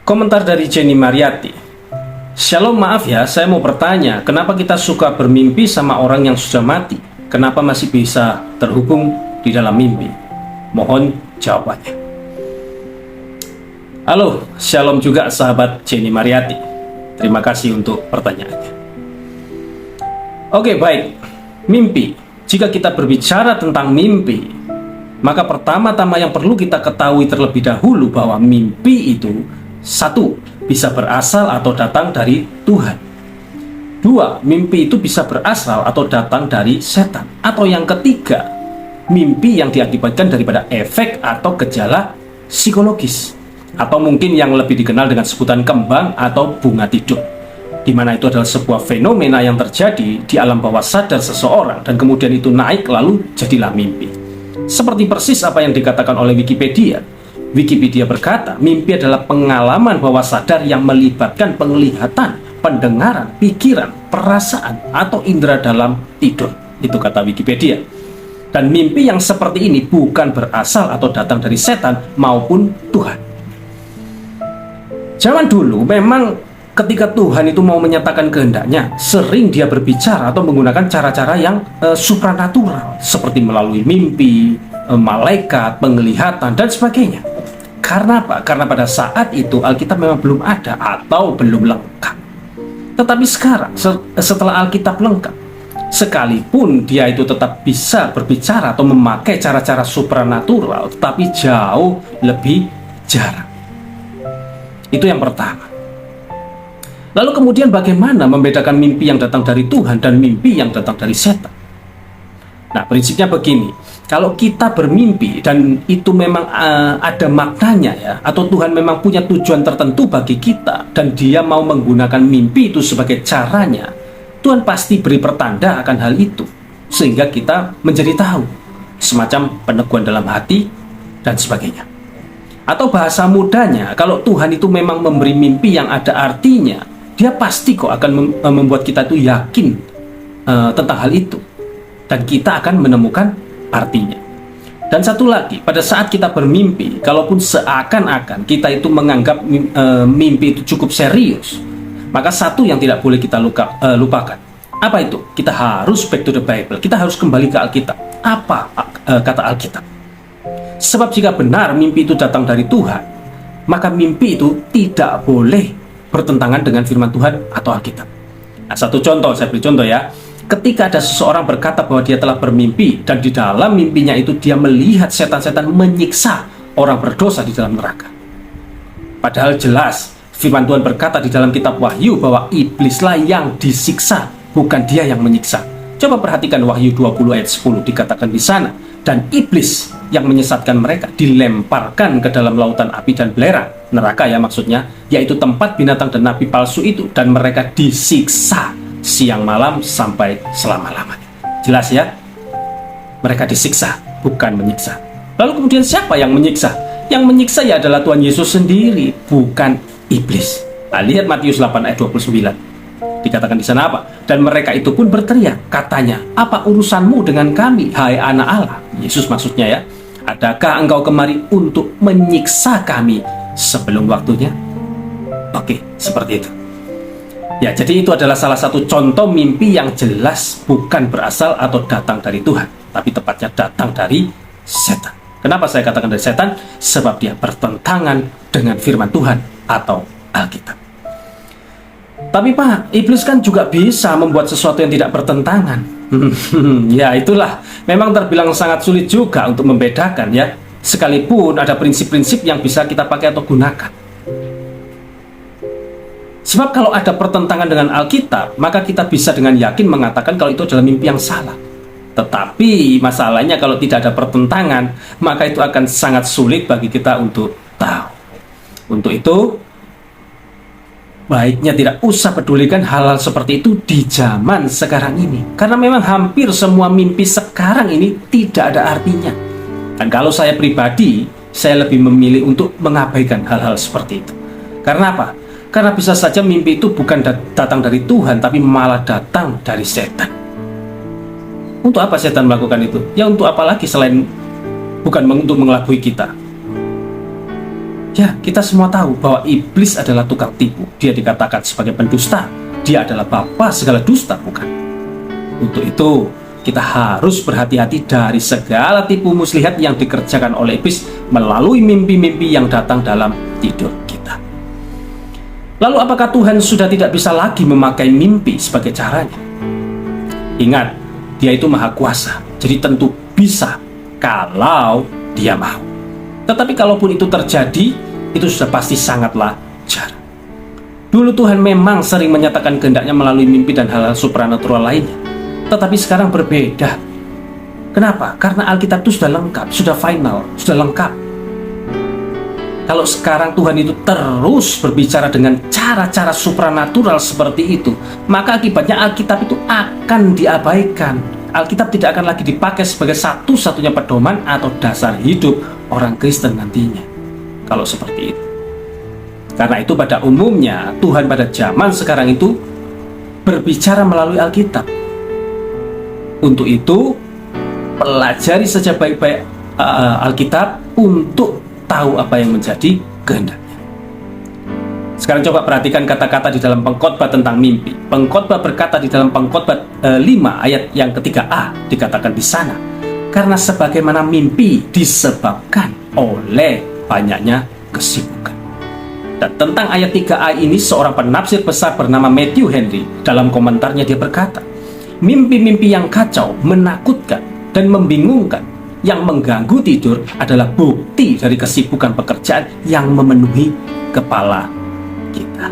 Komentar dari Jenny Mariati. Shalom, maaf ya, saya mau bertanya, kenapa kita suka bermimpi sama orang yang sudah mati? Kenapa masih bisa terhubung di dalam mimpi? Mohon jawabannya. Halo, shalom juga sahabat Jenny Mariati. Terima kasih untuk pertanyaannya. Oke, baik. Mimpi. Jika kita berbicara tentang mimpi, maka pertama-tama yang perlu kita ketahui terlebih dahulu bahwa mimpi itu, satu, bisa berasal atau datang dari Tuhan. Dua, mimpi itu bisa berasal atau datang dari setan. Atau yang ketiga, mimpi yang diakibatkan daripada efek atau gejala psikologis. Atau mungkin yang lebih dikenal dengan sebutan kembang atau bunga tidur, di mana itu adalah sebuah fenomena yang terjadi di alam bawah sadar seseorang dan kemudian itu naik lalu jadilah mimpi. Seperti persis apa yang dikatakan oleh Wikipedia. Wikipedia berkata, mimpi adalah pengalaman bawah sadar yang melibatkan penglihatan, pendengaran, pikiran, perasaan, atau indera dalam tidur. Itu kata Wikipedia. Dan mimpi yang seperti ini bukan berasal atau datang dari setan maupun Tuhan. Zaman dulu memang ketika Tuhan itu mau menyatakan kehendaknya, sering dia berbicara atau menggunakan cara-cara yang supranatural, seperti melalui mimpi, malaikat, penglihatan, dan sebagainya. Karena apa? Karena pada saat itu Alkitab memang belum ada atau belum lengkap. Tetapi sekarang setelah Alkitab lengkap, sekalipun dia itu tetap bisa berbicara atau memakai cara-cara supranatural, tetapi jauh lebih jarang. Itu yang pertama. Lalu kemudian bagaimana membedakan mimpi yang datang dari Tuhan dan mimpi yang datang dari setan? Nah, prinsipnya begini. Kalau kita bermimpi dan itu memang ada maknanya ya, atau Tuhan memang punya tujuan tertentu bagi kita dan dia mau menggunakan mimpi itu sebagai caranya, Tuhan pasti beri pertanda akan hal itu sehingga kita menjadi tahu, semacam peneguhan dalam hati dan sebagainya. Atau bahasa mudanya, kalau Tuhan itu memang memberi mimpi yang ada artinya, dia pasti kok akan membuat kita itu yakin tentang hal itu dan kita akan menemukan artinya. Dan satu lagi, pada saat kita bermimpi, kalaupun seakan-akan kita itu menganggap mimpi itu cukup serius, maka satu yang tidak boleh kita lupakan. Apa itu? Kita harus back to the Bible. Kita harus kembali ke Alkitab. Apa kata Alkitab? Sebab jika benar mimpi itu datang dari Tuhan, maka mimpi itu tidak boleh bertentangan dengan firman Tuhan atau Alkitab. Nah, satu contoh, saya beri contoh ya. Ketika ada seseorang berkata bahwa dia telah bermimpi dan di dalam mimpinya itu dia melihat setan-setan menyiksa orang berdosa di dalam neraka. Padahal jelas firman Tuhan berkata di dalam kitab Wahyu bahwa iblislah yang disiksa, bukan dia yang menyiksa. Coba perhatikan Wahyu 20 ayat 10, dikatakan di sana, dan iblis yang menyesatkan mereka dilemparkan ke dalam lautan api dan belerang, neraka ya maksudnya, yaitu tempat binatang dan nabi palsu itu, dan mereka disiksa siang malam sampai selama-lamanya. Jelas ya? Mereka disiksa, bukan menyiksa. Lalu kemudian siapa yang menyiksa? Yang menyiksa ya adalah Tuhan Yesus sendiri, bukan iblis. Nah, lihat Matius 8 ayat 29. Dikatakan di sana apa? Dan mereka itu pun berteriak, katanya, apa urusanmu dengan kami, hai anak Allah? Yesus maksudnya ya. Adakah engkau kemari untuk menyiksa kami sebelum waktunya? Oke, seperti itu. Ya, jadi itu adalah salah satu contoh mimpi yang jelas bukan berasal atau datang dari Tuhan, tapi tepatnya datang dari setan. Kenapa saya katakan dari setan? Sebab dia bertentangan dengan firman Tuhan atau Alkitab. Tapi Pak, iblis kan juga bisa membuat sesuatu yang tidak bertentangan. Ya itulah, memang terbilang sangat sulit juga untuk membedakan ya, sekalipun ada prinsip-prinsip yang bisa kita pakai atau gunakan. Sebab kalau ada pertentangan dengan Alkitab, maka kita bisa dengan yakin mengatakan kalau itu adalah mimpi yang salah. Tetapi masalahnya kalau tidak ada pertentangan, maka itu akan sangat sulit bagi kita untuk tahu. Untuk itu, baiknya tidak usah pedulikan hal-hal seperti itu di zaman sekarang ini. Karena memang hampir semua mimpi sekarang ini tidak ada artinya. Dan kalau saya pribadi, saya lebih memilih untuk mengabaikan hal-hal seperti itu. Karena apa? Karena bisa saja mimpi itu bukan datang dari Tuhan, tapi malah datang dari setan. Untuk apa setan melakukan itu? Ya untuk apa lagi selain bukan untuk mengelabui kita? Ya, kita semua tahu bahwa iblis adalah tukang tipu. Dia dikatakan sebagai pendusta. Dia adalah bapa segala dusta, bukan? Untuk itu, kita harus berhati-hati dari segala tipu muslihat yang dikerjakan oleh iblis melalui mimpi-mimpi yang datang dalam tidur kita. Lalu apakah Tuhan sudah tidak bisa lagi memakai mimpi sebagai caranya? Ingat, Dia itu maha kuasa, jadi tentu bisa kalau Dia mau. Tetapi kalaupun itu terjadi, itu sudah pasti sangatlah jarang. Dulu Tuhan memang sering menyatakan kehendaknya melalui mimpi dan hal-hal supranatural lainnya. Tetapi sekarang berbeda. Kenapa? Karena Alkitab itu sudah lengkap, sudah final, sudah lengkap. Kalau sekarang Tuhan itu terus berbicara dengan cara-cara supranatural seperti itu, maka akibatnya Alkitab itu akan diabaikan. Alkitab tidak akan lagi dipakai sebagai satu-satunya pedoman atau dasar hidup orang Kristen nantinya. Kalau seperti itu. Karena itu pada umumnya Tuhan pada zaman sekarang itu berbicara melalui Alkitab. Untuk itu, pelajari saja baik-baik Alkitab untuk tahu apa yang menjadi kehendaknya. Sekarang coba perhatikan kata-kata di dalam Pengkhotbah tentang mimpi. Pengkhotbah berkata di dalam Pengkhotbah 5 ayat yang ketiga A, dikatakan di sana, karena sebagaimana mimpi disebabkan oleh banyaknya kesibukan. Dan tentang ayat 3a ini, seorang penafsir besar bernama Matthew Henry dalam komentarnya dia berkata, mimpi-mimpi yang kacau, menakutkan, dan membingungkan yang mengganggu tidur adalah bukti dari kesibukan pekerjaan yang memenuhi kepala kita.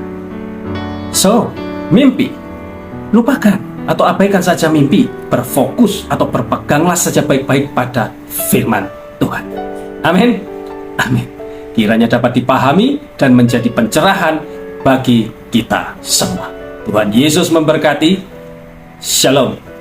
So, mimpi, lupakan atau abaikan saja mimpi, berfokus atau berpeganglah saja baik-baik pada firman Tuhan. Amin. Amin. Kiranya dapat dipahami dan menjadi pencerahan bagi kita semua. Tuhan Yesus memberkati. Shalom.